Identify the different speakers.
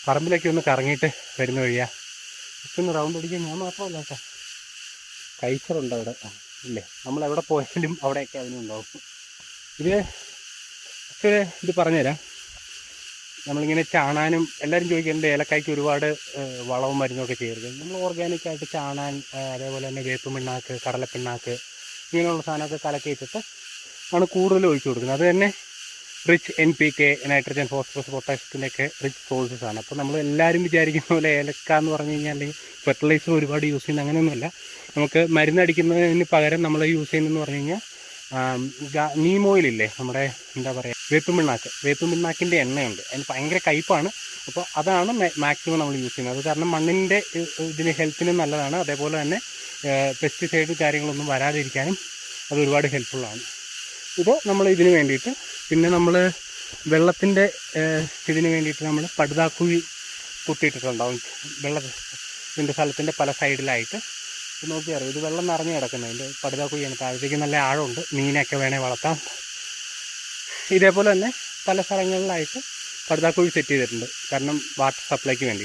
Speaker 1: പറമ്പിലൊക്കെ ഒന്ന് കറങ്ങിയിട്ട് വരുന്ന വഴിയാ. ജസ്റ്റ് ഒന്ന് റൗണ്ട് അടിക്കാൻ ഞാൻ മാത്രമല്ല കേട്ടോ, കൈച്ചറുണ്ട് അവിടെ ഇല്ലേ, നമ്മളെവിടെ പോയാലും അവിടെയൊക്കെ അതിനുണ്ടാവും. ഇത് പറഞ്ഞുതരാം. നമ്മളിങ്ങനെ ചാണാനും എല്ലാവരും ചോദിക്കുന്നുണ്ട് ഏലക്കായ്ക്ക് ഒരുപാട് വളവും മരുന്നൊക്കെ ചെയ്യരുത്. നമ്മൾ ഓർഗാനിക്കായിട്ട് ചാണാൻ, അതേപോലെ തന്നെ വേപ്പ് പിണ്ണാക്ക്, കടലപ്പിണ്ണാക്ക്, ഇങ്ങനെയുള്ള സാധനമൊക്കെ കലക്കിയിട്ടിട്ട് ആണ് കൂടുതൽ ഒഴിച്ചു കൊടുക്കുന്നത്. അത് തന്നെ റിച്ച് NPK, നൈട്രജൻ, ഫോസ്ഫറസ്, പൊട്ടാഷ്യത്തിൻ്റെയൊക്കെ റിച്ച് സോഴ്സസ് ആണ്. അപ്പോൾ നമ്മൾ എല്ലാവരും വിചാരിക്കുന്ന പോലെ ഏലക്ക എന്ന് പറഞ്ഞു കഴിഞ്ഞാൽ അല്ലെങ്കിൽ ഫെർട്ടിലൈസർ ഒരുപാട് യൂസ് ചെയ്യുന്നത് അങ്ങനെയൊന്നുമല്ല. നമുക്ക് മരുന്നടിക്കുന്നതിന് പകരം നമ്മൾ യൂസ് ചെയ്യുന്നതെന്ന് പറഞ്ഞു കഴിഞ്ഞാൽ നീം ഓയിലില്ലേ, നമ്മുടെ എന്താ പറയുക, വേപ്പും പിണ്ണാക്കിൻ്റെ എണ്ണയുണ്ട്. അതിന് ഭയങ്കര കയ്പ്പാണ്. അപ്പോൾ അതാണ് മാക്സിമം നമ്മൾ യൂസ് ചെയ്യുന്നത്. അത് കാരണം മണ്ണിൻ്റെ ഇതിന് ഹെൽത്തിനും നല്ലതാണ്. അതേപോലെ തന്നെ പെസ്റ്റിസൈഡ് കാര്യങ്ങളൊന്നും വരാതിരിക്കാനും അത് ഒരുപാട് ഹെൽപ്ഫുള്ളാണ്. ഇത് നമ്മൾ ഇതിന് വേണ്ടിയിട്ട്, പിന്നെ നമ്മൾ വെള്ളത്തിൻ്റെ ഇതിന് വേണ്ടിയിട്ട് നമ്മൾ പടുതാക്കുഴി കുത്തിയിട്ടിട്ടുണ്ടാവും. ഇതിൻ്റെ സ്ഥലത്തിൻ്റെ പല സൈഡിലായിട്ട് നോക്കിയറിയാം. ഇത് വെള്ളം നിറഞ്ഞു കിടക്കുന്നത് അതിൻ്റെ പടുതാക്കുഴിയാണ്. താഴത്തേക്ക് നല്ല ആഴമുണ്ട്, മീനൊക്കെ വേണേൽ വളർത്താം. ഇതേപോലെ തന്നെ പല സ്ഥലങ്ങളിലായിട്ട് പടുതാക്കുഴി സെറ്റ് ചെയ്തിട്ടുണ്ട്, കാരണം വാട്ടർ സപ്ലൈക്ക് വേണ്ടി.